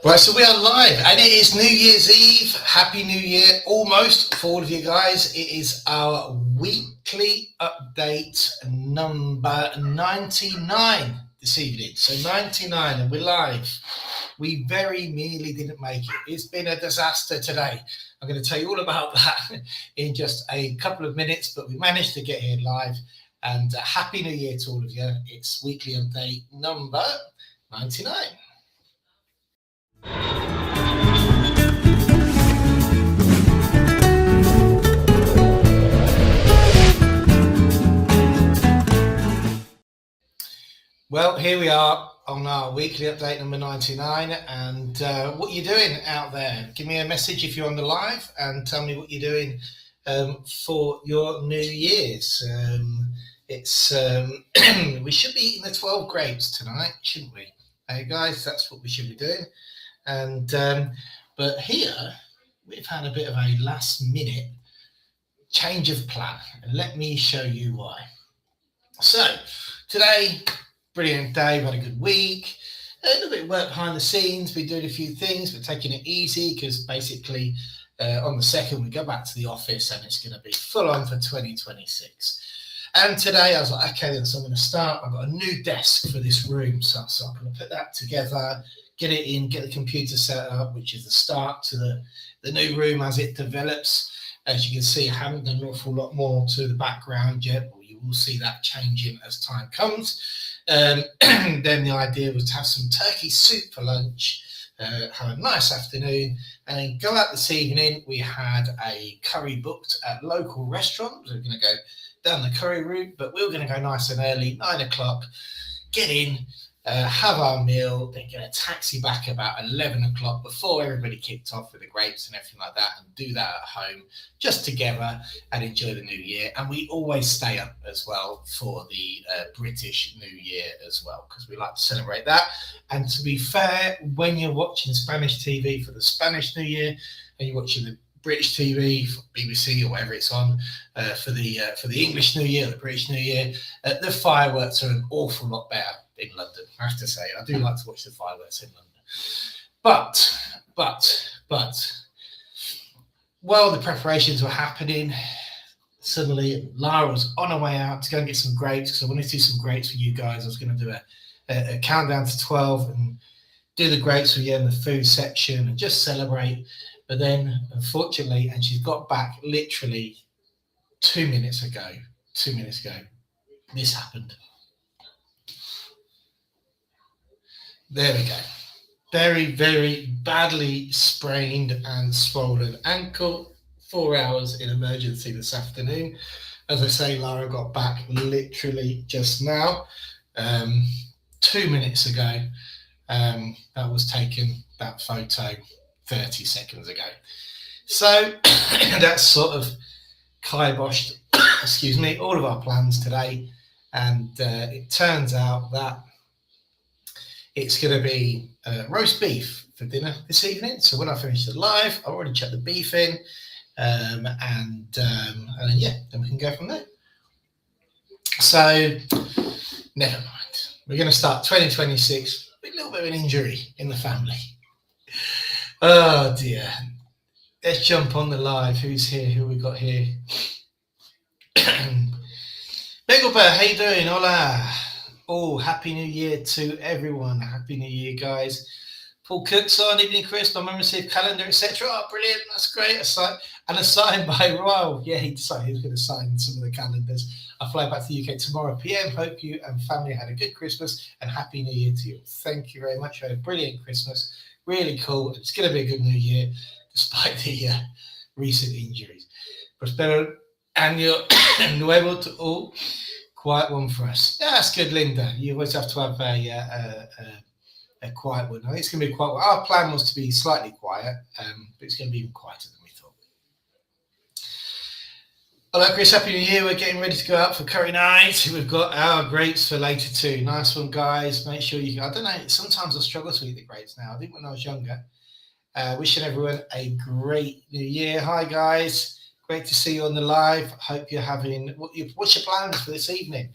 Right, so we are live, and it is New Year's Eve. Happy New Year, almost, for all of you guys. It is our weekly update number 99 this evening. So 99, and we're live. We very nearly didn't make it. It's been a disaster today. I'm going to tell you all about that in just a couple of minutes, but we managed to get here live. And Happy New Year to all of you. It's weekly update number 99. Well, here we are on our weekly update number 99, and what are you doing out there? Give me a message if you're on the live and tell me what you're doing for your New Year's. We should be eating the 12 grapes tonight, shouldn't we? Hey guys, that's what we should be doing. And but here we've had a bit of a last minute change of plan, and let me show you why. So today, brilliant day, we've had a good week, a little bit of work behind the scenes, been doing a few things, but taking it easy because basically on the 2nd we go back to the office and it's going to be full on for 2026. And today I was like, okay, then so I'm going to start. I've got a new desk for this room, so I'm going to put that together, get it in, get the computer set up, which is the start to the new room as it develops. As you can see, I haven't done an awful lot more to the background yet, but you will see that changing as time comes. Then the idea was to have some turkey soup for lunch, have a nice afternoon, and then go out this evening. We had a curry booked at a local restaurant. We're going to go down the curry route, but we were going to go nice and early, 9 o'clock, get in, have our meal, then get a taxi back about 11 o'clock before everybody kicked off with the grapes and everything like that, and do that at home just together and enjoy the new year. And we always stay up as well for the British New Year as well, because we like to celebrate that. And to be fair, when you're watching Spanish TV for the Spanish New Year and you're watching the British TV, BBC or whatever it's on, for the English New Year, the British New Year, the fireworks are an awful lot better in London. I have to say, I do like to watch the fireworks in London. But while the preparations were happening, suddenly Lara was on her way out to go and get some grapes, because I wanted to do some grapes for you guys. I was going to do a countdown to 12 and do the grapes for you in the food section and just celebrate. But then, unfortunately, and she's got back literally 2 minutes ago, this happened. There we go. Very, very badly sprained and swollen ankle. 4 hours in emergency this afternoon. As I say, Lara got back literally just now, 2 minutes ago. That was taken, that photo, 30 seconds ago. So that's sort of kiboshed, excuse me, all of our plans today. And it turns out that it's going to be roast beef for dinner this evening. So when I finish the live, I've already chucked the beef in, and then we can go from there. So never mind. We're going to start 2026 with a little bit of an injury in the family. Oh dear. Let's jump on the live. Who's here? Who we got here? Begelbert, how you doing? Hola. Oh, Happy New Year to everyone. Happy New Year, guys. Paul Cook's on, evening, Chris, my mum received calendar, etc. Oh, brilliant. That's great. And a sign by Royal. Yeah, he decided he was going to sign some of the calendars. I fly back to the UK tomorrow PM. Hope you and family had a good Christmas and Happy New Year to you. Thank you very much. We had a brilliant Christmas. Really cool. It's going to be a good New Year, despite the recent injuries. Prospero año nuevo to all. Quiet one for us. Yeah, that's good, Linda. You always have to have a quiet one. I think it's going to be a quiet one. Our plan was to be slightly quiet, but it's going to be even quieter than we thought. Hello, Chris. Happy New Year. We're getting ready to go out for curry night. We've got our grapes for later too. Nice one, guys. Make sure you. I don't know. Sometimes I struggle to eat the grapes now. I think when I was younger. Wishing everyone a great New Year. Hi, guys. Great to see you on the live. Hope you're having. What's your plans for this evening?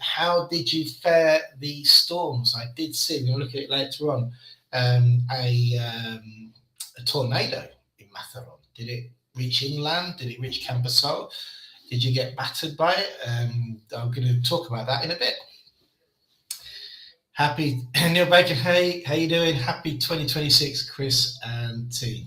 How did you fare the storms? I did see. We're going to look at it later on. a tornado in Matharon? Did it reach inland? Did it reach Cambasol? Did you get battered by it? I'm going to talk about that in a bit. Happy Neil Bacon, hey, how you doing? Happy 2026, Chris and team.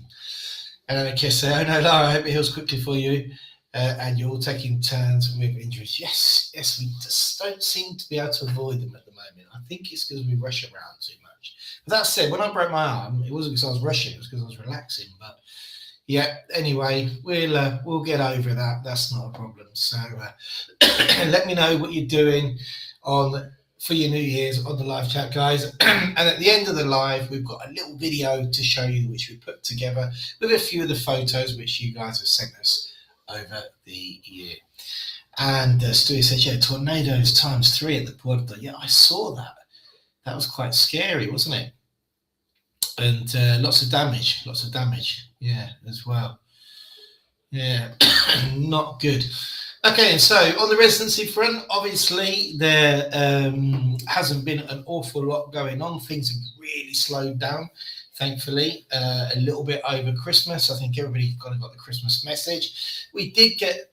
And then Kiss say, oh no, Lara, I hope it heals quickly for you. And you're all taking turns with injuries. Yes, we just don't seem to be able to avoid them at the moment. I think it's because we rush around too much. But that said, when I broke my arm, it wasn't because I was rushing, it was because I was relaxing. But yeah, anyway, we'll get over that. That's not a problem. So let me know what you're doing for your New Year's on the live chat, guys. And at the end of the live, we've got a little video to show you, which we put together with a few of the photos which you guys have sent us over the year. And Stewie says, yeah, tornadoes ×3 at the Puerto. Yeah, I saw that. That was quite scary, wasn't it? And lots of damage. Yeah, as well. Yeah, not good. Okay, and so on the residency front, obviously there hasn't been an awful lot going on. Things have really slowed down, thankfully, a little bit over Christmas. I think everybody kind of got the Christmas message. We did get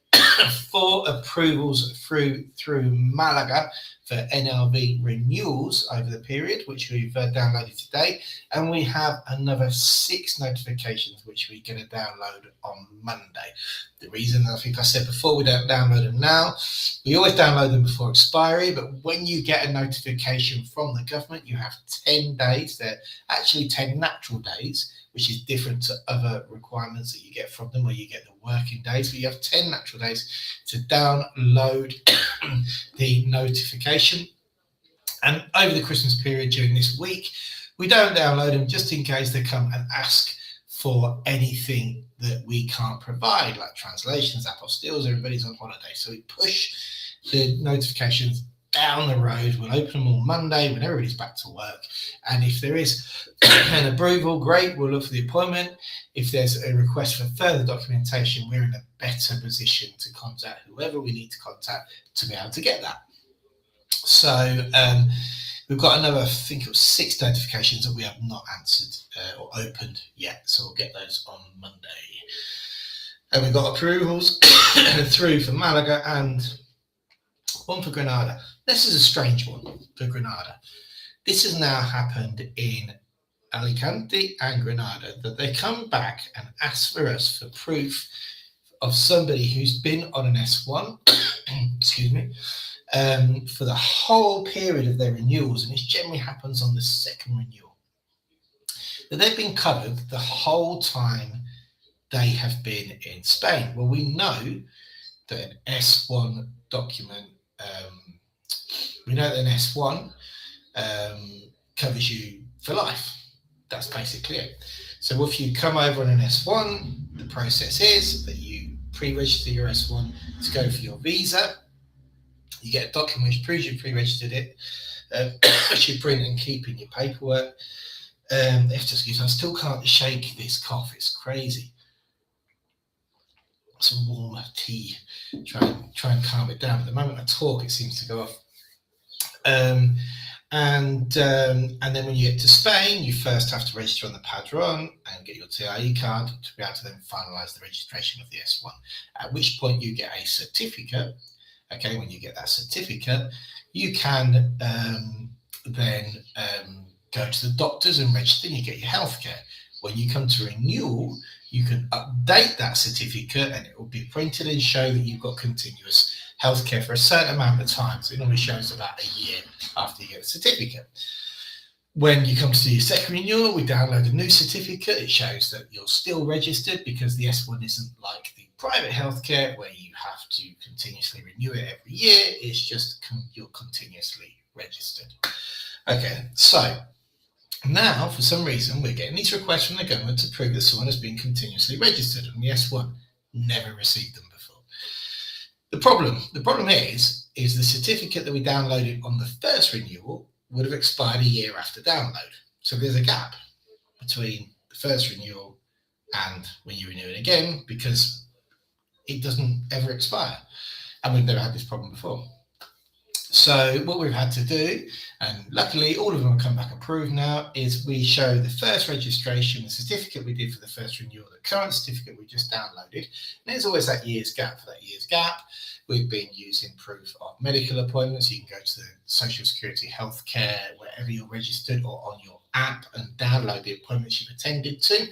4 approvals through Malaga for NLV renewals over the period, which we've downloaded today. And we have another 6 notifications, which we're going to download on Monday. The reason, I think I said before, we don't download them now. We always download them before expiry, but when you get a notification from the government, you have 10 days. They're actually 10 natural days, which is different to other requirements that you get from them, where you get the working days. But you have 10 natural days to download the notification. And over the Christmas period during this week, we don't download them just in case they come and ask for anything that we can't provide, like translations, apostilles. Everybody's on holiday. So we push the notifications down the road. We'll open them on Monday when everybody's back to work. And if there is an approval, great, we'll look for the appointment. If there's a request for further documentation, we're in a better position to contact whoever we need to contact to be able to get that. So we've got another, I think it was 6 notifications that we have not answered or opened yet. So we'll get those on Monday. And we've got approvals through for Malaga and one for Granada. This is a strange one for Granada. This has now happened in Alicante and Granada, that they come back and ask for us for proof of somebody who's been on an S1, excuse me, for the whole period of their renewals, and this generally happens on the 2nd renewal, that they've been covered the whole time they have been in Spain. Well, we know that an S1 document, we know that an S1 covers you for life. That's basically it. So if you come over on an S1, the process is that you pre-register your S1 to go for your visa. You get a document which proves you pre-registered it, which you print and keep in your paperwork. I still can't shake this cough. It's crazy. Some warmer tea. Try and calm it down. At the moment I talk, it seems to go off. And then when you get to Spain, you first have to register on the Padron and get your TIE card to be able to then finalise the registration of the S1. At which point you get a certificate. Okay, when you get that certificate, you can then go to the doctors and register, and you get your healthcare. When you come to renewal, you can update that certificate and it will be printed and show that you've got continuous healthcare for a certain amount of time. So it normally shows about a year after you get the certificate. When you come to do your 2nd renewal, we download a new certificate. It shows that you're still registered, because the S1 isn't like the private healthcare where you have to continuously renew it every year. It's just you're continuously registered. Okay, so now for some reason we're getting these requests from the government to prove that someone has been continuously registered, and the S1 never received them before. The problem is the certificate that we downloaded on the 1st renewal would have expired a year after download. So there's a gap between the 1st renewal and when you renew it again, because it doesn't ever expire. And we've never had this problem before. So what we've had to do, and luckily all of them have come back approved now, is we show the first registration, the certificate we did for the first renewal, the current certificate we just downloaded. And there's always that year's gap. For that year's gap, we've been using proof of medical appointments. You can go to the Social Security Healthcare, wherever you're registered, or on your app and download the appointments you've attended to.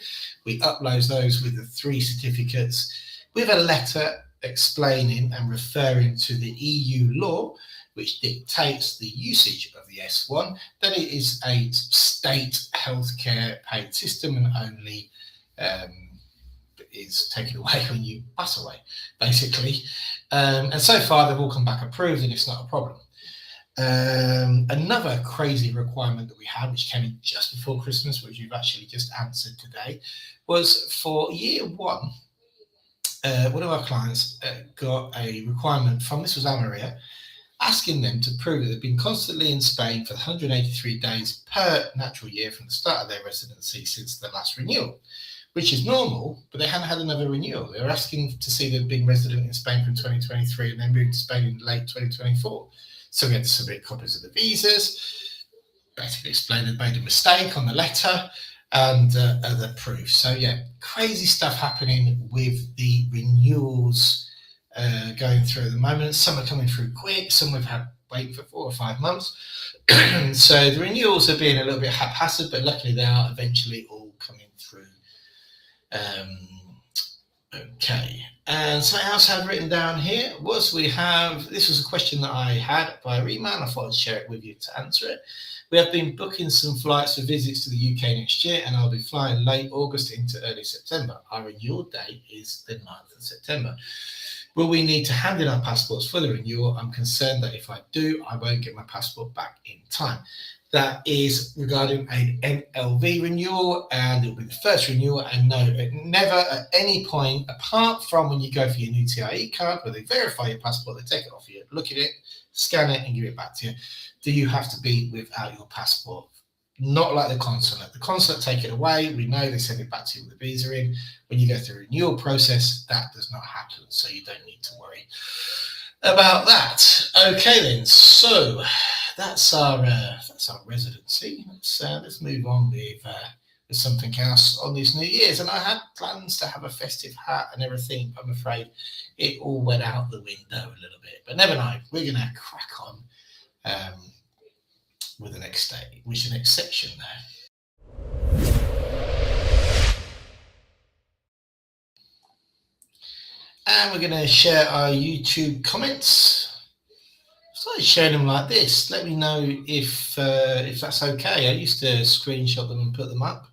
We upload those with the 3 certificates with a letter explaining and referring to the EU law, which dictates the usage of the S1, that it is a state healthcare paid system and only is taken away when you pass away, basically. And so far, they've all come back approved and it's not a problem. Another crazy requirement that we had, which came in just before Christmas, which you've actually just answered today, was for year 1, one of our clients got a requirement from, this was Amaria, asking them to prove that they've been constantly in Spain for 183 days per natural year from the start of their residency since the last renewal, which is normal, but they hadn't had another renewal. They were asking to see they'd been resident in Spain from 2023 and then moved to Spain in late 2024. So we had to submit copies of the visas, basically explain they'd made a mistake on the letter and other proof. So yeah, crazy stuff happening with the renewals going through at the moment. Some are coming through quick, some we've had wait for 4 or 5 months. So the renewals are being a little bit haphazard, but luckily they are eventually all coming through. Okay, and something else I've written down here was this was a question that I had via email, and I thought I'd share it with you to answer it. We have been booking some flights for visits to the UK next year, and I'll be flying late August into early September. Our renewal date is the 9th of September. Will we need to hand in our passports for the renewal? I'm concerned that if I do, I won't get my passport back in time. That is regarding an NLV renewal, and it'll be the first renewal. And no, never at any point, apart from when you go for your new TIE card, where they verify your passport, they take it off you, look at it, scan it, and give it back to you, do you have to be without your passport. Not like the consulate. The consulate take it away. We know they send it back to you with the visa in. When you go through a renewal process, that does not happen, so you don't need to worry about that. Okay then, so that's our residency. Let's move on with something else on this New Year's. And I had plans to have a festive hat and everything. I'm afraid it all went out the window a little bit, but never mind. We're gonna crack on with the next section now. And we're going to share our YouTube comments. I started sharing them like this. Let me know if that's okay. I used to screenshot them and put them up,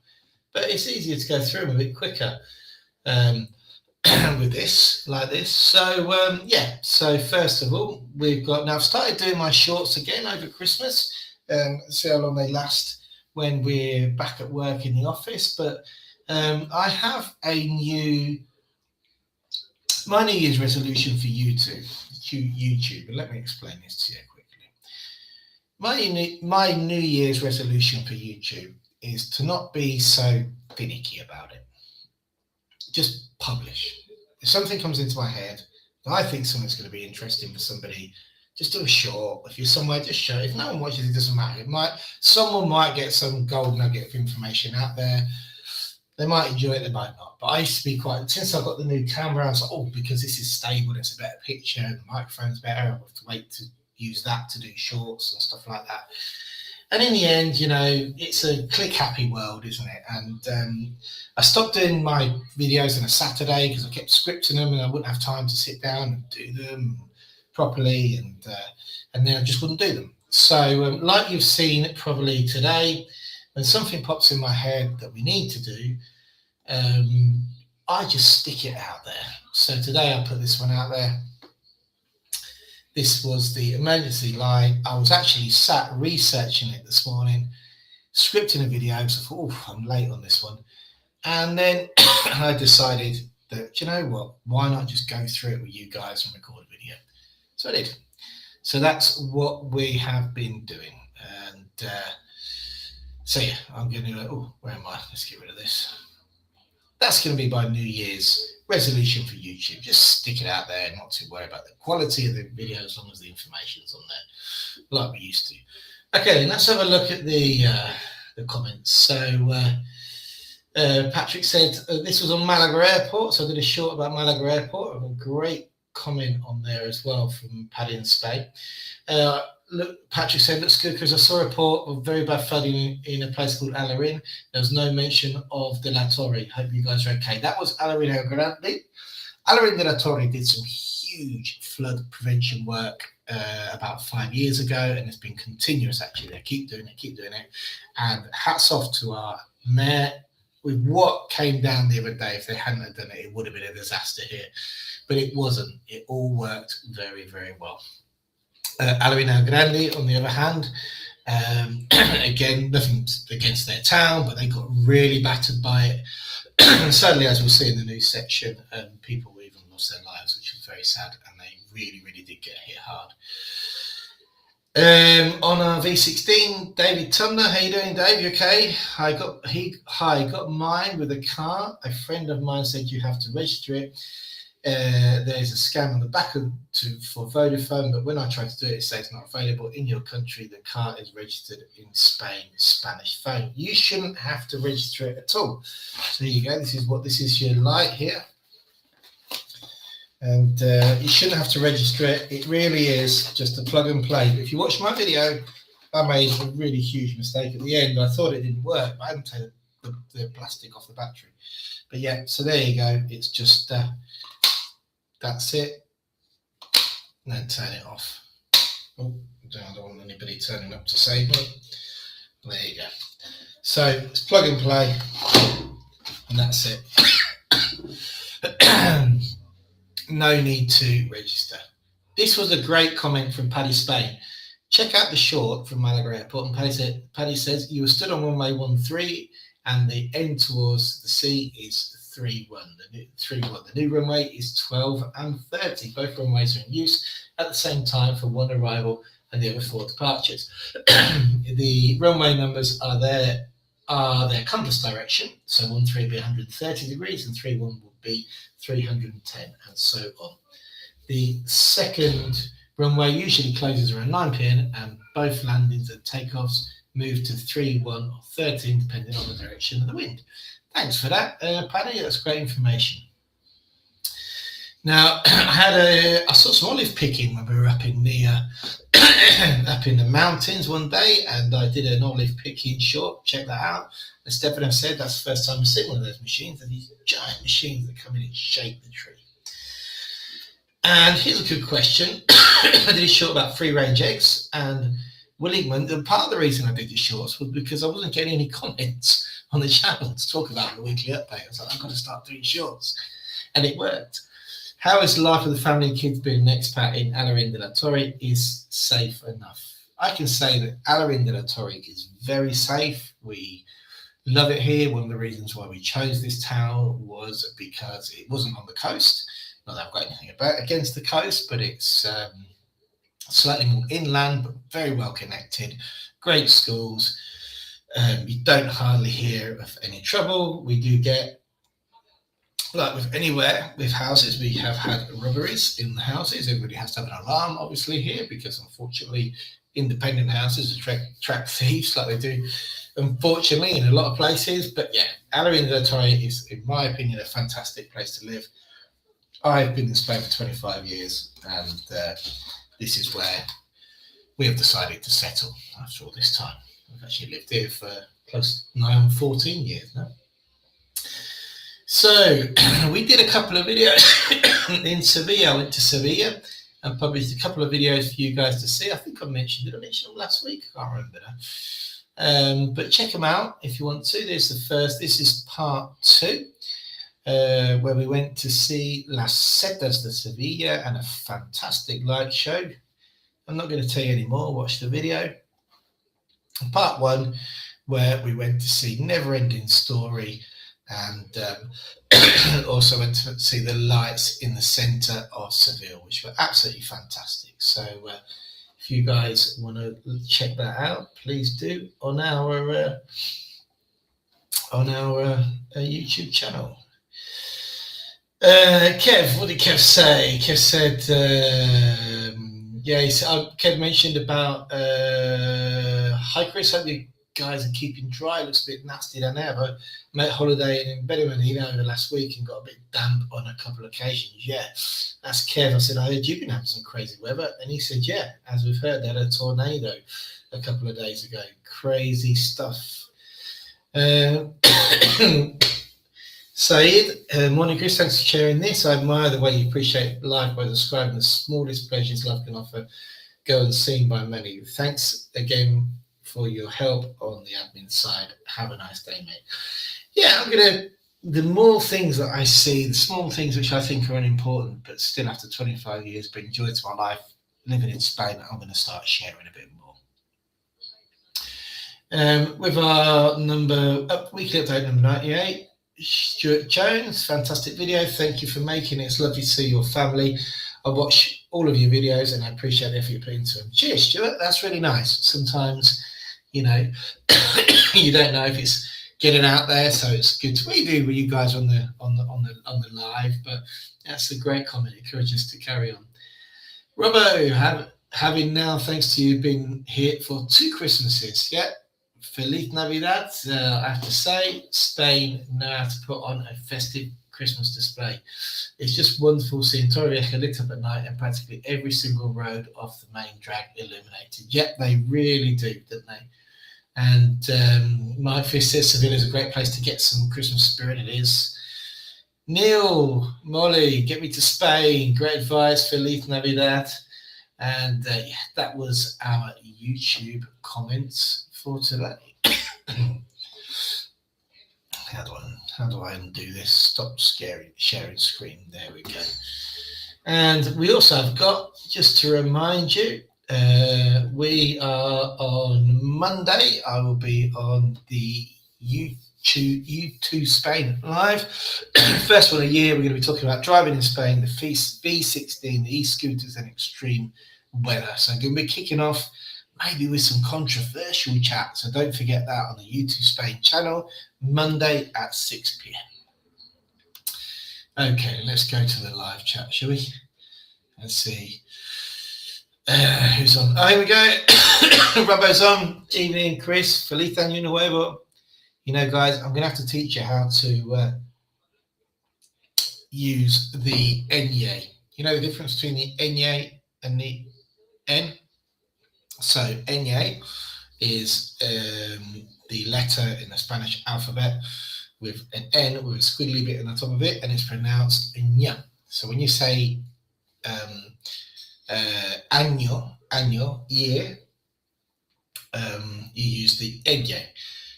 but it's easier to go through them a bit quicker with this, like this. So yeah. So first of all, I've started doing my shorts again over Christmas. See how long they last when we're back at work in the office. But I have my New Year's resolution for YouTube. And let me explain this to you quickly. My New Year's resolution for YouTube is to not be so finicky about it. Just publish. If something comes into my head that I think something's going to be interesting for somebody, just do a short. If you're somewhere, just show. If no one watches, it doesn't matter. Someone might get some gold nugget of information out there. They might enjoy it, they might not. But I used to be since I got the new camera, I was like, because this is stable, it's a better picture, the microphone's better, I have to wait to use that to do shorts and stuff like that. And in the end, it's a click happy world, isn't it? And I stopped doing my videos on a Saturday because I kept scripting them and I wouldn't have time to sit down and do them properly, and then I just wouldn't do them. So like you've seen probably today, when something pops in my head that we need to do, I just stick it out there. So today I put this one out there. This was the emergency line. I was actually sat researching it this morning, scripting a video, so I thought, I'm late on this one. And then I decided that, you know what, why not just go through it with you guys and record a video? So I did. So that's what we have been doing. And so yeah, I'm going to, where am I? Let's get rid of this. That's going to be my New Year's resolution for YouTube. Just stick it out there, not to worry about the quality of the video as long as the information's on there, like we used to. Okay, let's have a look at the comments. So Patrick said this was on Malaga Airport, so I did a short about Malaga Airport. A great comment on there as well from Paddy in Spain. Look, Patrick said, looks good because I saw a report of very bad flooding in a place called Alarin. There was no mention of De La Torre. Hope you guys are okay. That was Alarin El Grande. Alarin de la Torre did some huge flood prevention work about 5 years ago, and it's been continuous actually. They keep doing it. And hats off to our mayor. With what came down the other day, if they hadn't done it, it would have been a disaster here. But it wasn't. It all worked very, very well. Alarin El Grande, on the other hand, again, nothing against their town, but they got really battered by it. Sadly, as we'll see in the news section, people even lost their lives, which was very sad, and they really, really did get hit hard. On our V16, David Tumner, how you doing, Dave? You okay? I got mine with a car. A friend of mine said you have to register it. There's a scam on the back for Vodafone, but when I try to do it, it says not available in your country. The car is registered in Spain, Spanish phone. You shouldn't have to register it at all. So here you go. This is your light here. And you shouldn't have to register it. It really is just a plug and play. But if you watch my video, I made a really huge mistake at the end. I thought it didn't work, but I hadn't taken the plastic off the battery. But yeah, so there you go. It's just that's it. And then turn it off. Oh, I don't want anybody turning up to save me. There you go. So it's plug and play, and that's it. No need to register. This was a great comment from Paddy Spain. Check out the short from Malaga Airport. And Paddy says, you were stood on runway 13 and the end towards the sea is 31. The new runway is 12 and 30. Both runways are in use at the same time for one arrival and the other 4 departures. The runway numbers are their compass direction. So 13 will be 130 degrees and 31 will be 310, and so on. The second runway usually closes around 9 p.m. and both landings and takeoffs move to 31 or 13 depending on the direction of the wind. Thanks for that, Paddy. That's great information. Now, I saw some olive picking when we were up in the mountains one day, and I did an olive picking short. Check that out. As Stefano said, that's the first time I've seen one of those machines. They're these giant machines that come in and shake the tree. And here's a good question. I did a short about free-range eggs, and Will Ingman, and part of the reason I did the shorts was because I wasn't getting any comments on the channel to talk about the weekly update. I was like, I've got to start doing shorts. And it worked. How is the life of the family and kids being an expat in Alarin de la Torre is safe enough? I can say that Alarin de la Torre is very safe. We love it here. One of the reasons why we chose this town was because it wasn't on the coast. Not that I've got anything against the coast, but it's slightly more inland, but very well connected. Great schools. You don't hardly hear of any trouble. We do get, like with anywhere, with houses, we have had robberies in the houses. Everybody has to have an alarm, obviously, here, because unfortunately, independent houses attract thieves like they do, unfortunately, in a lot of places. But yeah, Alarin de la Torre is, in my opinion, a fantastic place to live. I've been in Spain for 25 years, and this is where we have decided to settle after all this time. I've actually lived here for close to 14 years now. So we did a couple of videos in Sevilla. I went to Sevilla and published a couple of videos for you guys to see. I think I mentioned them last week. I can't remember now. But check them out if you want to. There's the first. This is part 2, where we went to see Las Setas de Sevilla and a fantastic light show. I'm not going to tell you anymore. Watch the video. And part 1, where we went to see Never Ending Story, and also went to see the lights in the centre of Seville, which were absolutely fantastic. So if you guys want to check that out, please do on our YouTube channel. Kev, what did Kev say? Kev said, Kev mentioned about, hi Chris, hope you guys are keeping dry. Looks a bit nasty down there, but mate holidaying in Bedouin over the last week and got a bit damp on a couple of occasions. Yeah, that's Kev. I said, I heard you've been having some crazy weather. And he said, yeah, as we've heard, they had a tornado a couple of days ago. Crazy stuff. Saeed, morning Chris, thanks for sharing this. I admire the way you appreciate life by describing the smallest pleasures love can offer, go unseen by many. Thanks again for your help on the admin side. Have a nice day, mate. Yeah, the more things that I see, the small things which I think are unimportant, but still after 25 years bring joy to my life, living in Spain, I'm going to start sharing a bit more. With our weekly update number 98, Stuart Jones, fantastic video. Thank you for making it. It's lovely to see your family. I watch all of your videos and I appreciate the effort you put into them. Cheers, Stuart. That's really nice. Sometimes, you know, you don't know if it's getting out there, so it's good to do with you guys on the live. But that's a great comment. It encourages us to carry on. Robbo, having now, thanks to you, been here for 2 Christmases. Yeah. Feliz Navidad. I have to say, Spain know how to put on a festive Christmas display. It's just wonderful seeing Torrevieja lit up at night and practically every single road off the main drag illuminated. Yep, they really do, don't they? And Mike Fish says Seville is a great place to get some Christmas spirit. It is. Neil, Molly, get me to Spain. Great advice. Feliz Navidad. And that was our YouTube comments for today. How do I undo this? Stop sharing screen. There we go. And we also have got, just to remind you, we are on Monday. I will be on the U2 Spain live. First one of the year, we're going to be talking about driving in Spain, the V16, the e-scooters and extreme weather. So I'm going to be kicking off maybe with some controversial chat. So don't forget that on the U2 Spain channel, Monday at 6 p.m. Okay, let's go to the live chat, shall we? Let's see. Who's on? Oh, here we go. Robbo's on. Evening, Chris. Feliz Año Nuevo. You know, guys, I'm going to have to teach you how to use the Ñ. You know the difference between the Ñ and the N? So Ñ is the letter in the Spanish alphabet with an N with a squiggly bit on the top of it, and it's pronounced Ñ. So when you say año, year, you use the Ñ.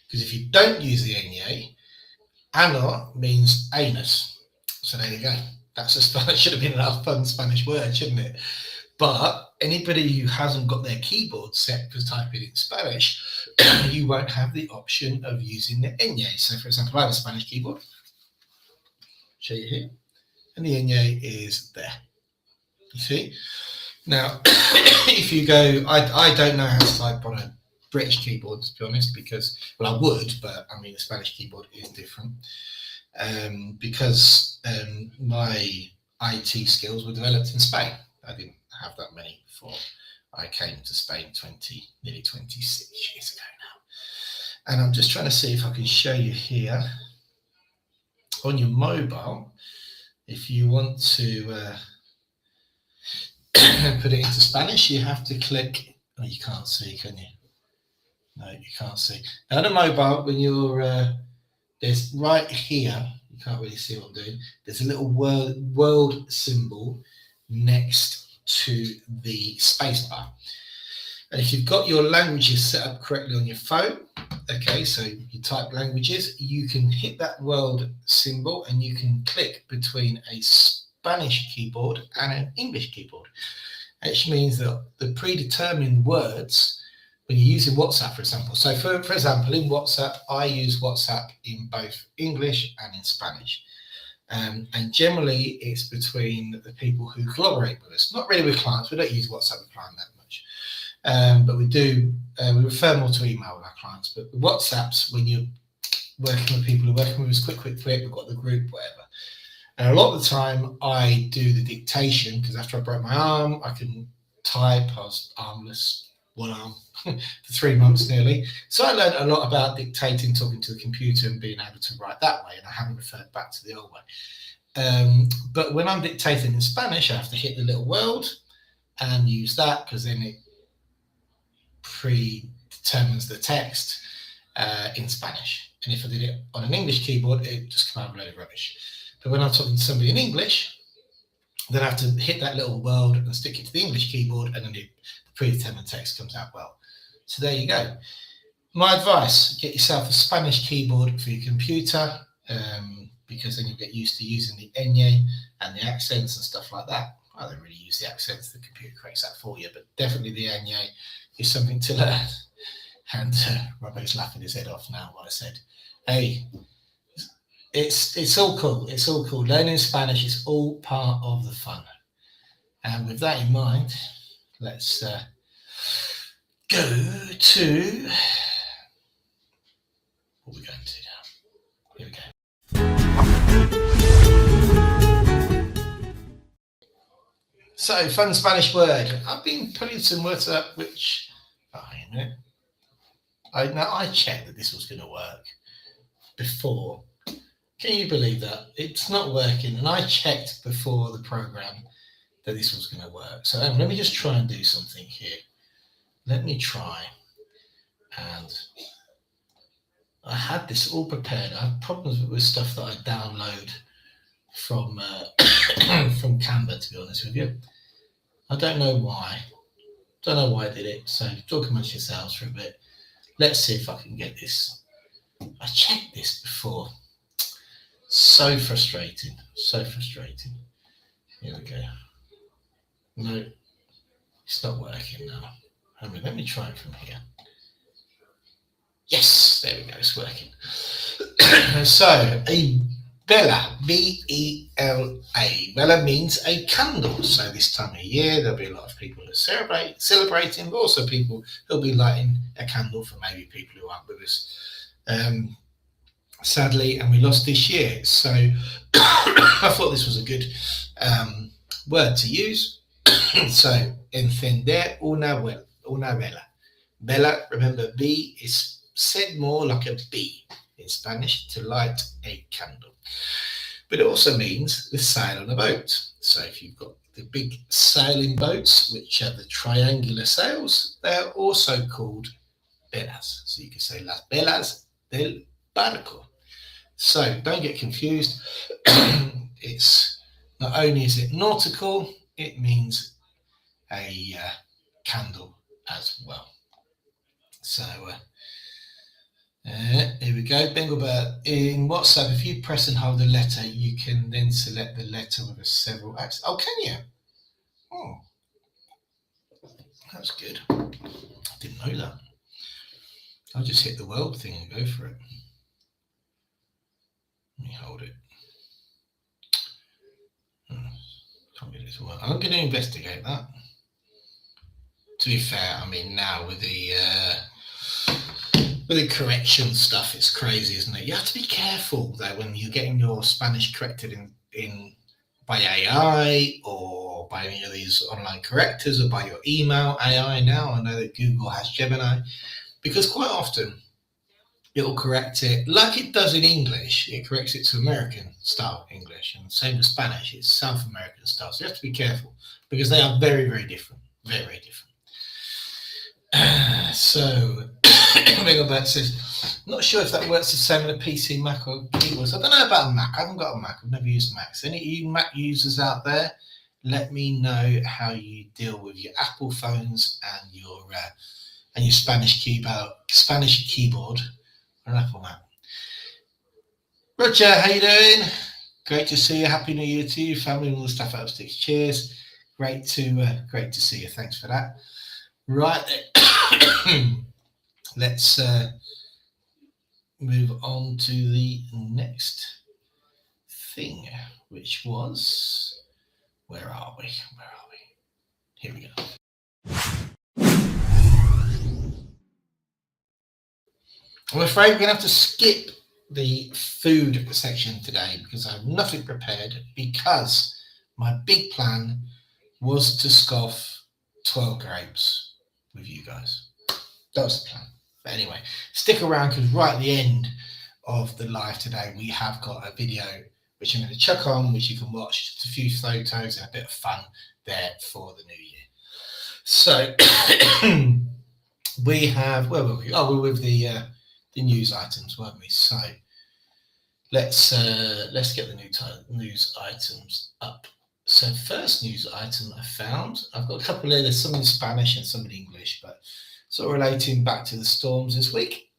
Because if you don't use the Ñ, ano means anus. So there you go. That should have been a fun Spanish word, shouldn't it? But anybody who hasn't got their keyboard set for typing in Spanish, you won't have the option of using the Ñ. So, for example, I have a Spanish keyboard. Show you here. And the Ñ is there. You see? Now, if you go, I don't know how to type on a British keyboard, to be honest, because, well, I would, but I mean, the Spanish keyboard is different. Because my IT skills were developed in Spain. I didn't have that many before I came to Spain nearly 26 years ago now. And I'm just trying to see if I can show you here on your mobile, if you want to put it into Spanish, you have to click. Oh, you can't see, can you? No, you can't see. Now on a mobile, when you're there's right here, you can't really see what I'm doing. There's a little world symbol next to the spacebar. And if you've got your languages set up correctly on your phone, okay, so you type languages, you can hit that world symbol and you can click between a Spanish keyboard and an English keyboard, which means that the predetermined words, when you're using WhatsApp, for example. So for example, in WhatsApp, I use WhatsApp in both English and in Spanish. And generally, it's between the people who collaborate with us. Not really with clients. We don't use WhatsApp with clients that much. But we do. We refer more to email with our clients. But with WhatsApp's, when you're working with people who are working with us, quick, we've got the group, whatever. And a lot of the time I do the dictation because after I broke my arm, I couldn't type. I was armless, one arm for 3 months nearly. So I learned a lot about dictating, talking to the computer and being able to write that way. And I haven't referred back to the old way. But when I'm dictating in Spanish, I have to hit the little world and use that because then it predetermines the text in Spanish. And if I did it on an English keyboard, it just come out a load of rubbish. But when I'm talking to somebody in English, then I have to hit that little world and stick it to the English keyboard, and then the predetermined text comes out well. So there you go. My advice, get yourself a Spanish keyboard for your computer, because then you'll get used to using the ñ and the accents and stuff like that. I don't really use the accents, the computer corrects that for you, but definitely the ñ is something to learn. And Robbo's laughing his head off now what I said. Hey, it's all cool. It's all cool. Learning Spanish is all part of the fun. And with that in mind, let's go to what we're going to now. Here we go. So, fun Spanish word. I've been putting some words up which, a minute. I checked that this was going to work before. Can you believe that? It's not working. And I checked before the program that this was going to work. So let me just try and do something here. Let me try. And I had this all prepared. I had problems with stuff that I download from from Canva, to be honest with you. I don't know why. Don't know why I did it. So talk amongst yourselves for a bit. Let's see if I can get this. I checked this before. So frustrating. So frustrating. Here we go. No, it's not working now. Let me try it from here. Yes, there we go. It's working. So, a vela, V-E-L-A. Vela means a candle. So this time of year, there'll be a lot of people that celebrating, but also people who'll be lighting a candle for maybe people who aren't with us. Sadly, and we lost this year. So I thought this was a good word to use. So, encender una vela. Vela, remember, V is said more like a B in Spanish, to light a candle. But it also means to sail on a boat. So if you've got the big sailing boats, which are the triangular sails, they are also called velas. So you can say las velas del barco. So don't get confused. It's not only is it nautical, it means a candle as well. So here we go. Bengalbert, in WhatsApp, if you press and hold a letter, you can then select the letter with several axes. Oh, can you? Oh, that's good. I didn't know that. I'll just hit the world thing and go for it. Let me hold it. Can't get it to work. I'm going to investigate that. To be fair, I mean, now with the correction stuff, it's crazy, isn't it? You have to be careful though when you're getting your Spanish corrected in by AI or by any of these online correctors or by your email AI. Now I know that Google has Gemini, because quite often it'll correct it like it does in English. It corrects it to American style English, and same with Spanish, it's South American style. So you have to be careful because they are very, very different. Very, very different. So Megabert says, not sure if that works the same on a PC, Mac or keyboards. I don't know about a Mac. I haven't got a Mac. I've never used Macs. Any of you Mac users out there, let me know how you deal with your Apple phones and your Spanish keyboard on an Apple Mac. Roger, how you doing? Great to see you. Happy New Year to you, family, and all the stuff at Upsticks. Cheers. Great to see you. Thanks for that. Right, let's move on to the next thing, which was, where are we? Here we go. I'm afraid we're going to have to skip the food section today because I have nothing prepared, because my big plan was to scoff 12 grapes with you guys. That was the plan. But anyway, stick around because right at the end of the live today, we have got a video which I'm going to chuck on, which you can watch. Just a few photos and a bit of fun there for the new year. So we have, where were we? Oh, we're with the news items, weren't we? So let's get the news items up. So first news item I found, I've got a couple of, there's some in Spanish and some in English, but sort of relating back to the storms this week.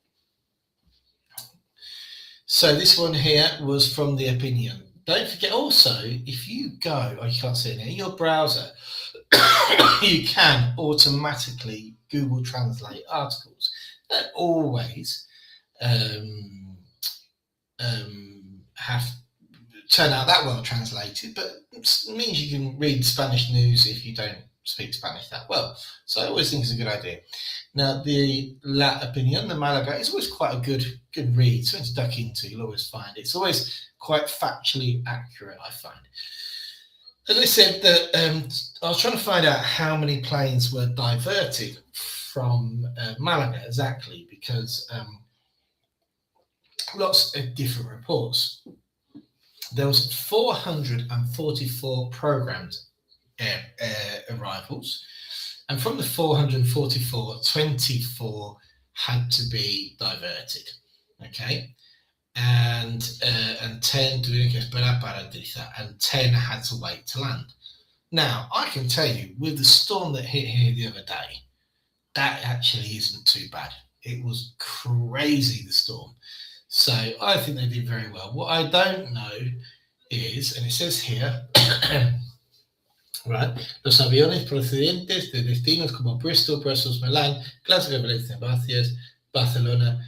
So this one here was from The Opinion. Don't forget also, if you go, oh, you can't see it in your browser, you can automatically Google Translate articles. Don't always have turn out that well translated, but it means you can read Spanish news if you don't speak Spanish that well. So I always think it's a good idea. Now, the La Opinión de Malaga is always quite a good read, something to duck into. You'll always find it's always quite factually accurate, I find. As I said, that I was trying to find out how many planes were diverted from Malaga exactly, because lots of different reports. There was 444 programmed arrivals, and from the 444, 24 had to be diverted. Okay, and 10 and 10 had to wait to land. Now, I can tell you, with the storm that hit here the other day, that actually isn't too bad. It was crazy, the storm. So I think they did very well. What I don't know is, and it says here, right, los aviones procedentes de destinos como Bristol, Brussels, Milan, Glasgow, Valencia, Barcelona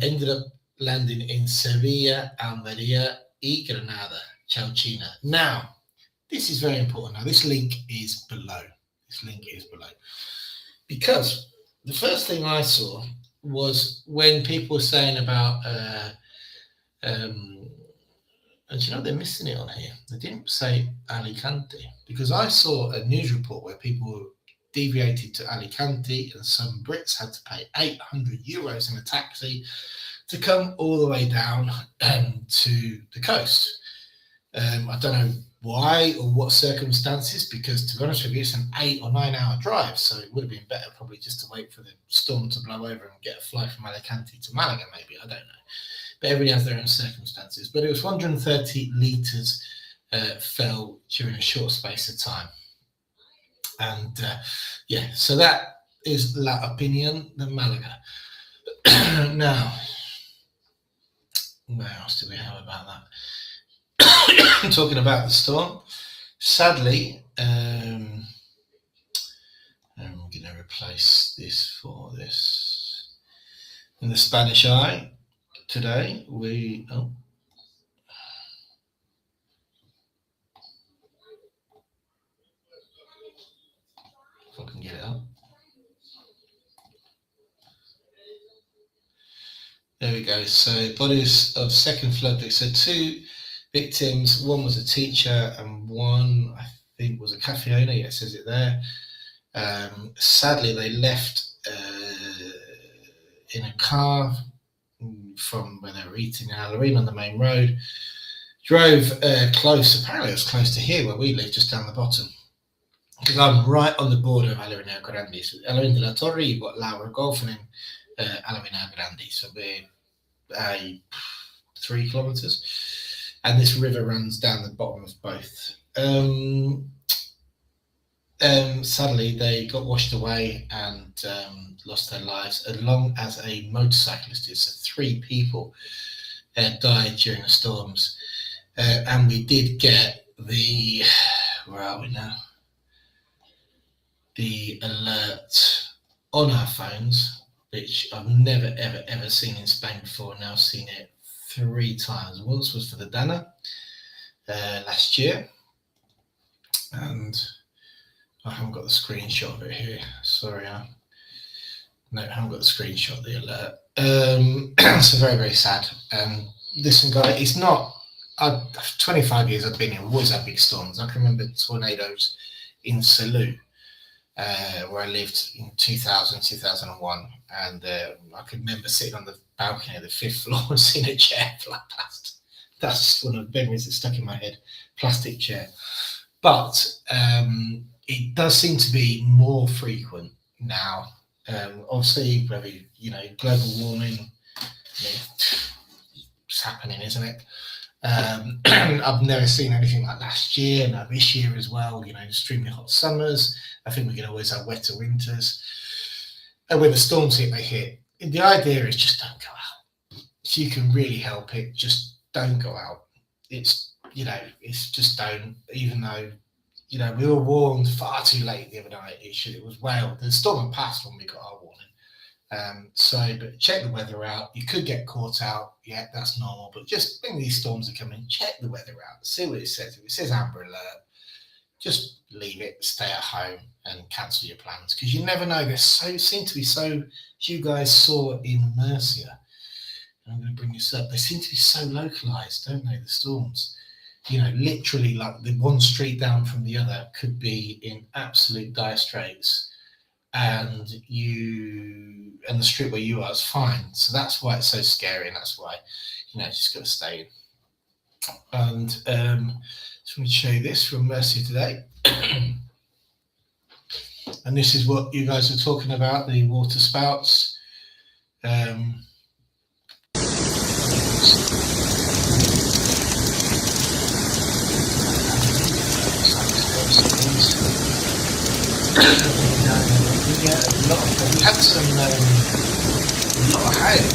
ended up landing in Sevilla, Almería y Granada. Ciao, China. Now, this is very important. Now, this link is below. Because the first thing I saw was when people were saying about, and you know, they're missing it on here. They didn't say Alicante, because I saw a news report where people deviated to Alicante and some Brits had to pay €800 in a taxi to come all the way down to the coast. I don't know why or what circumstances, because to be honest with you, it's an 8 or 9 hour drive, so it would have been better probably just to wait for the storm to blow over and get a flight from Alicante to Malaga, maybe. I don't know, but everybody has their own circumstances. But it was 130 litres fell during a short space of time, and yeah, so that is La Opinión de Malaga. Now, what else do we have about that? Talking about the storm, sadly, I'm going to replace this for this. In the Spanish Eye today, if I can get it up. There we go. So, bodies of second flood. So 2 victims. One was a teacher, and one, I think, was a cafe owner. Yeah, it says it there. Sadly, they left in a car from where they were eating in Alorine on the main road. Drove close. Apparently, it was close to here where we live, just down the bottom. Because I'm right on the border of Alorine Grande. So Alorine de la Torre, you've got Laura Golf, and then Alorine Grande. So we're 3 kilometres. And this river runs down the bottom of both. Sadly, they got washed away and lost their lives, along as a motorcyclist did. So 3 people died during the storms. And we did get the, where are we now? The alert on our phones, which I've never, ever, ever seen in Spain before. Now I've seen it 3 times. Once was for the Dana last year, and I haven't got the screenshot of it here. Sorry, no, I haven't got the screenshot of the alert. So very, very sad. This one guy, it's not. 25 years I've been here, we've always had big storms. I can remember tornadoes in Salou, where I lived in 2000, 2001. And I can remember sitting on the balcony of the 5th floor and seeing a chair fly past. That's one of the memories that stuck in my head, plastic chair. But it does seem to be more frequent now. Obviously, whether, global warming, it's happening, isn't it? I've never seen anything like last year, no, this year as well, extremely hot summers. I think we're going to always have wetter winters. And when the storms hit, they hit. The idea is just don't go out. If you can really help it, just don't go out. It's just don't, even though, we were warned far too late the other night. It was the storm had passed when we got our warning. But check the weather out. You could get caught out. Yeah, that's normal. But just when these storms are coming, check the weather out. See what it says. If it says amber alert, just leave it, stay at home and cancel your plans. Because you never know. They seem to be so, as you guys saw in Mercia, and I'm going to bring this up, they seem to be so localized, don't they, the storms? Literally like the one street down from the other could be in absolute dire straits. And the street where you are is fine. So that's why it's so scary, and that's why just got to stay in. And just want to show you this from Mercy today. And this is what you guys were talking about, the water spouts. We had some a lot of hail.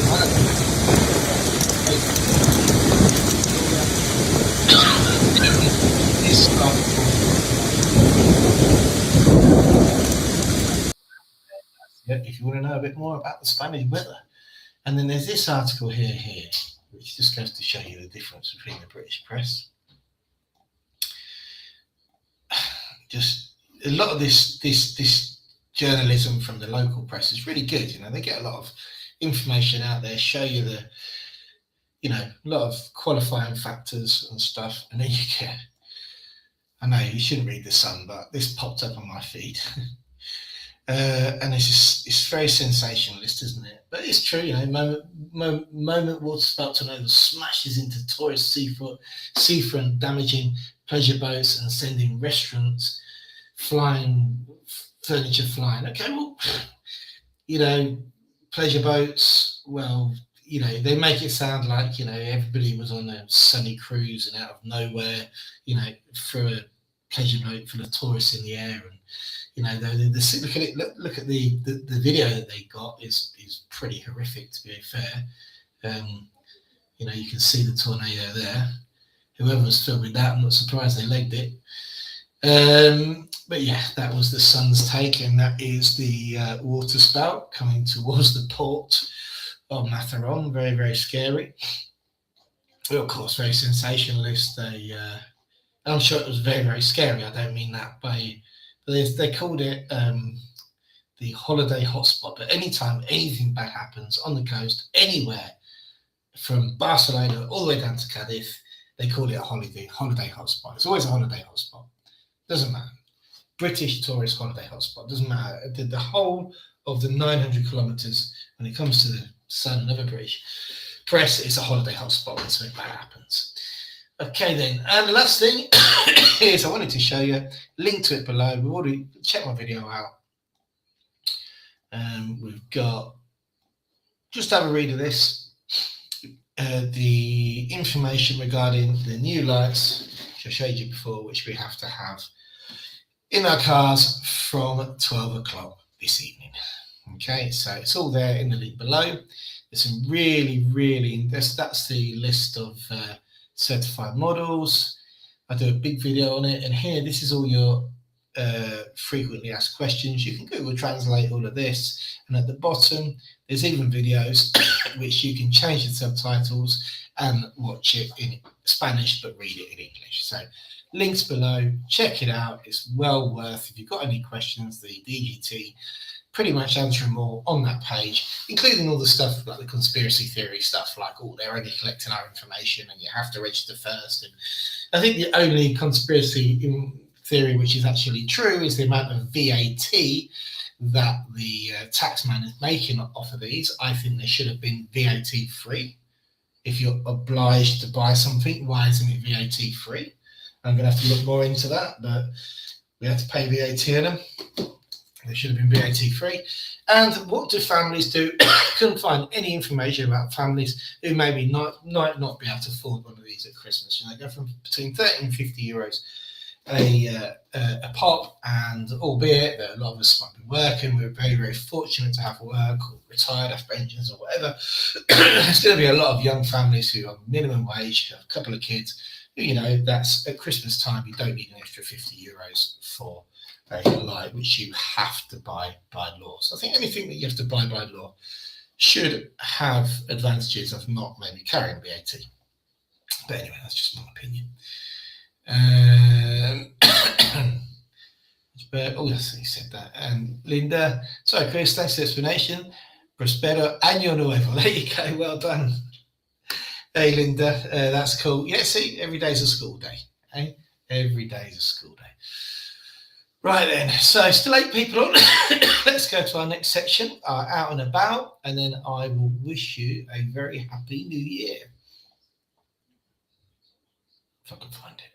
If you want to know a bit more about the Spanish weather. And then there's this article here, which just goes to show you the difference between the British press. Just a lot of this journalism from the local press is really good. They get a lot of information out there, show you a lot of qualifying factors and stuff. And then you get, I know you shouldn't read The Sun, but this popped up on my feed. And it's very sensationalist, isn't it? But it's true, moment water spout tornado smashes into tourist seafront, damaging pleasure boats and sending restaurants furniture flying. Okay, well, pleasure boats, well, they make it sound like, everybody was on a sunny cruise and out of nowhere, threw a pleasure boat full of tourists in the air. And, look at it, look at the video that they got is pretty horrific, to be fair. You can see the tornado there. Whoever was filming that, I'm not surprised they legged it. But yeah, that was the Sun's take, and that is the water spout coming towards the port of Matharon. Very, very scary. Well, of course, very sensationalist. I'm sure it was very, very scary. I don't mean that by... They called it the holiday hotspot. But anytime anything bad happens on the coast, anywhere from Barcelona all the way down to Cadiz, they call it a holiday hotspot. It's always a holiday hotspot. Doesn't matter. British tourist holiday hotspot. Doesn't matter. The whole of the 900 kilometres, when it comes to the Sun and other British press, it's a holiday hotspot when something bad happens. Okay then, and the last thing is I wanted to show you, link to it below. We've already checked my video out. We've got, just have a read of this. The information regarding the new lights, which I showed you before, which we have to have in our cars from 12 o'clock this evening. Okay, so it's all there in the link below. There's some really, that's the list of certified models. I do a big video on it, and here, this is all your frequently asked questions. You can Google Translate all of this, and at the bottom, there's even videos which you can change the subtitles and watch it in Spanish, but read it in English. So links below, check it out. It's well worth. If you've got any questions, the DGT pretty much answer them all on that page, including all the stuff like the conspiracy theory stuff, like, oh, they're only collecting our information and you have to register first. And I think the only conspiracy theory which is actually true is the amount of VAT that the taxman is making off of these. I think they should have been VAT free. If you're obliged to buy something, why isn't it VAT free? I'm going to have to look more into that, but we have to pay VAT on them. They should have been VAT free. And what do families do? Couldn't find any information about families who maybe might not be able to afford one of these at Christmas. You know, they go from between 30 and 50 euros a pop, and albeit that a lot of us might be working, we're very, very fortunate to have work or retired, have pensions or whatever. There's going to be a lot of young families who are minimum wage, have a couple of kids, who, you know, that's at Christmas time, you don't need an extra 50 euros for a light, which you have to buy by law. So I think anything that you have to buy by law should have advantages of not maybe carrying VAT. But anyway, that's just my opinion. But, oh yes, he said that. Linda, sorry Chris, thanks for the explanation. Prospero año nuevo. There you go, well done. Hey Linda, that's cool. Yeah, see, every day's a school day. Eh? Every day's a school day. Right then, so still 8 people on. Let's go to our next section, out and about, and then I will wish you a very happy new year. If I can find it.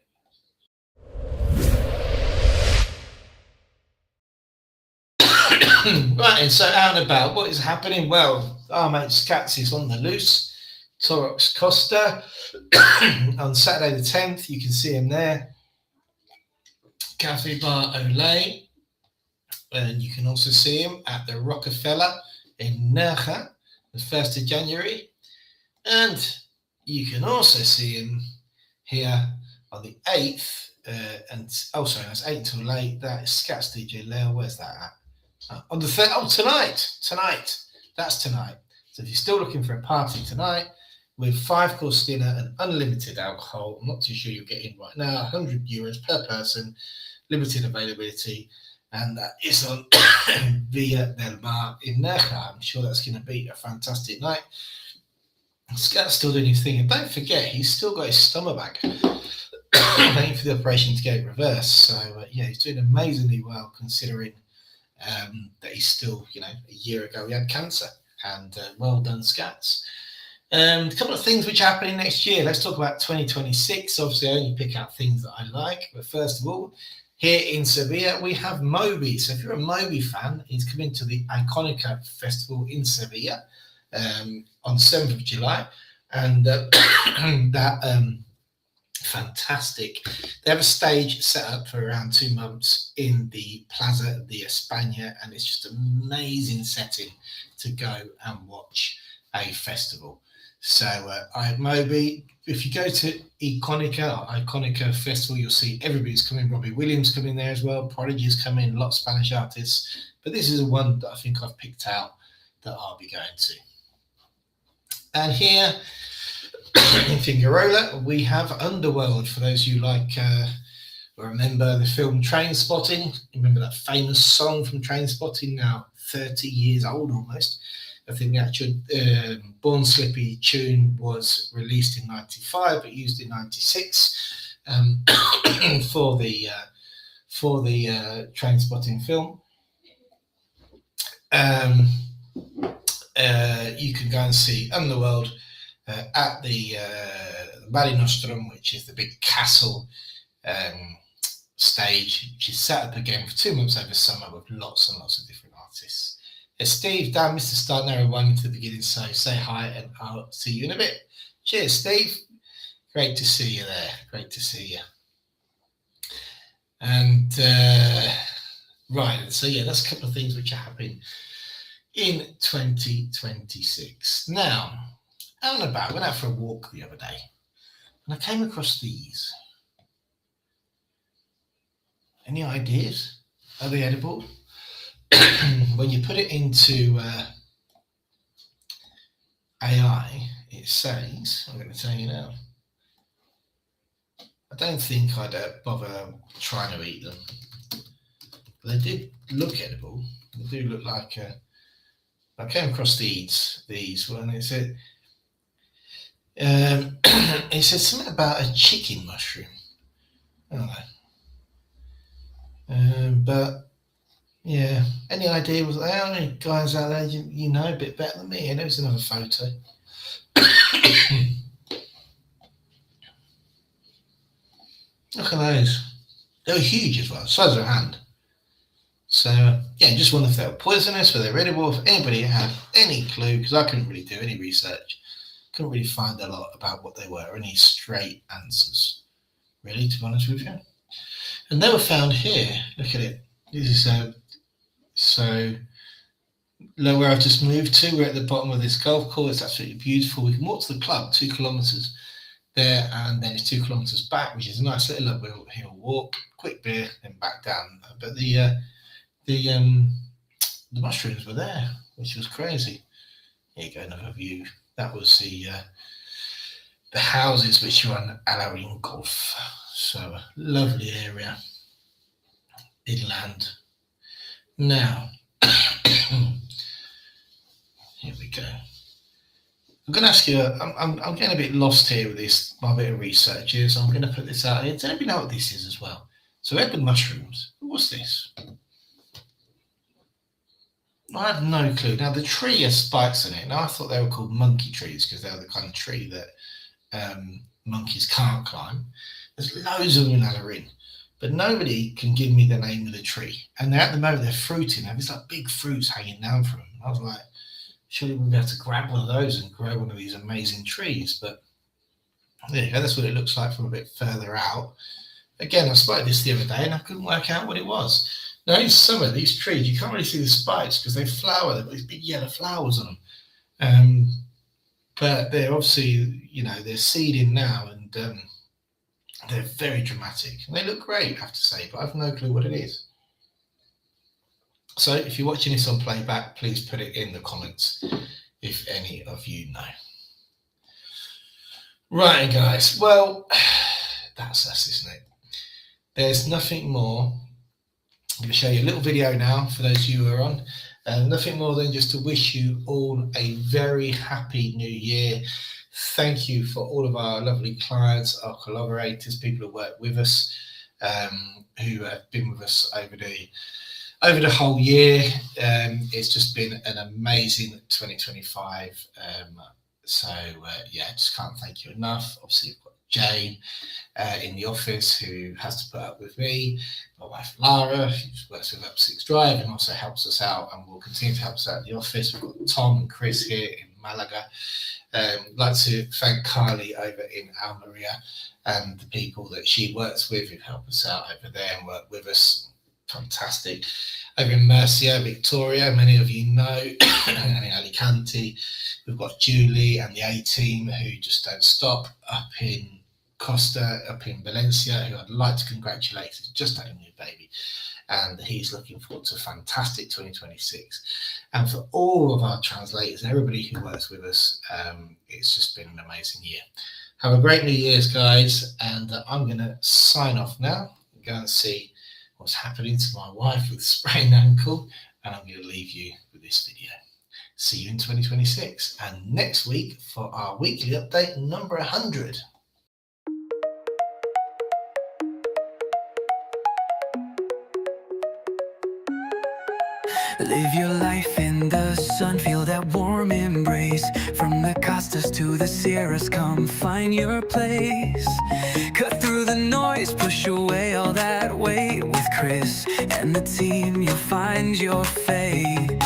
Right, and so out and about, what is happening? Well, our mate Scats is on the loose. Torox Costa on Saturday the 10th, you can see him there. Cafe Bar Olay, and you can also see him at the Rockefeller in Nerja, the 1st of January. And you can also see him here on the 8th, that's 8 until late. That is Scats DJ Leo. Where's that at? On the 3rd, tonight. That's tonight. So if you're still looking for a party tonight with 5-course dinner and unlimited alcohol, I'm not too sure you'll get in right now, 100 euros per person, limited availability, and that is on Villa del Mar in Nerja. I'm sure that's going to be a fantastic night. Scott's still doing his thing, and don't forget, he's still got his stomach bag, waiting for the operation to get reversed. So, yeah, he's doing amazingly well considering that he's still, you know, a year ago he had cancer, and well done, Scats. A couple of things which are happening next year. Let's talk about 2026. Obviously, I only pick out things that I like, but first of all, here in Sevilla, we have Moby. So if you're a Moby fan, he's coming to the Iconica Festival in Sevilla on 7th of July, and fantastic. They have a stage set up for around 2 months in the Plaza de España, and it's just an amazing setting to go and watch a festival. So Moby, if you go to Iconica Festival, you'll see everybody's coming. Robbie Williams coming there as well. Prodigy's coming, a lot of Spanish artists. But this is the one that I think I've picked out that I'll be going to. And here in Figueroa, we have Underworld. For those of you like remember the film Trainspotting, remember that famous song from Trainspotting, now 30 years old almost. I think the actual Born Slippy tune was released in 95, but used in 96 for the Trainspotting film. You can go and see Underworld at the Mare Nostrum, which is the big castle stage, which is set up again for 2 months over summer with lots and lots of different artists. Steve, Dan, Mr. Start Narrow one to the beginning, so say hi and I'll see you in a bit. Cheers, Steve. Great to see you there. Great to see you. And right, so yeah, that's a couple of things which are happening in 2026. Now, out and about, I went out for a walk the other day and I came across these. Any ideas? Are they edible? When you put it into AI, it says, I'm going to tell you now, I don't think I'd bother trying to eat them. They did look edible. They do look like I came across these when it said it said something about a chicken mushroom. I don't know. But yeah, any idea? Was there any guys out there you know a bit better than me? And there's another photo. Look at those. They were huge as well, size of a hand. So yeah, just wonder if they were poisonous, were they edible, if anybody had any clue, because I couldn't really do any research. Couldn't really find a lot about what they were, any straight answers, really, to be honest with you. And they were found here. Look at it. This is so where I've just moved to. We're at the bottom of this golf course. It's absolutely beautiful. We can walk to the club 2 kilometres there, and then it's 2 kilometres back, which is a nice little uphill walk. Quick beer, then back down. But the mushrooms were there, which was crazy. Here you go, another view. That was the houses which are on Alarin Golf. So a lovely area, inland. Now, here we go. I'm going to ask you, I'm getting a bit lost here with this, my bit of research here, so I'm going to put this out here. Does anybody know what this is as well? So Edward mushrooms, what's this? I have no clue. Now, the tree has spikes in it. Now, I thought they were called monkey trees because they're the kind of tree that monkeys can't climb. There's loads of them in Alarin, but nobody can give me the name of the tree. And at the moment, they're fruiting. There's like big fruits hanging down from them. And I was like, surely we'll be able to grab one of those and grow one of these amazing trees. But there you go. That's what it looks like from a bit further out. Again, I spotted this the other day and I couldn't work out what it was. Now, in summer, these trees, you can't really see the spikes because they flower. They've got these big yellow flowers on them. But they're obviously, they're seeding now and they're very dramatic. And they look great, I have to say, but I've no clue what it is. So if you're watching this on playback, please put it in the comments if any of you know. Right, guys. Well, that's us, isn't it? There's nothing more. I'm going to show you a little video now for those of you who are on. Nothing more than just to wish you all a very happy new year. Thank you for all of our lovely clients, our collaborators, people who work with us, who have been with us over the whole year. It's just been an amazing 2025. I just can't thank you enough. Obviously, you've got Jane in the office who has to put up with me, my wife Lara, who works with Upsticks Drive and also helps us out and will continue to help us out in the office. We've got Tom and Chris here in Malaga. I'd like to thank Kylie over in Almeria and the people that she works with who help us out over there and work with us. Fantastic. Over in Murcia, Victoria, many of you know, and in Alicante, we've got Julie and the A-team who just don't stop. Up in Costa, up in Valencia, who I'd like to congratulate. He's just had a new baby and he's looking forward to a fantastic 2026. And for all of our translators and everybody who works with us, it's just been an amazing year. Have a great New Year's, guys, and I'm going to sign off now and go and see what's happening to my wife with a sprained ankle, and I'm going to leave you with this video. See you in 2026 and next week for our weekly update number 100. Live your life in the sun, feel that warm embrace. From the Costas to the Sierras, come find your place. Cut through the noise, push away all that weight. With Chris and the team, you'll find your fate.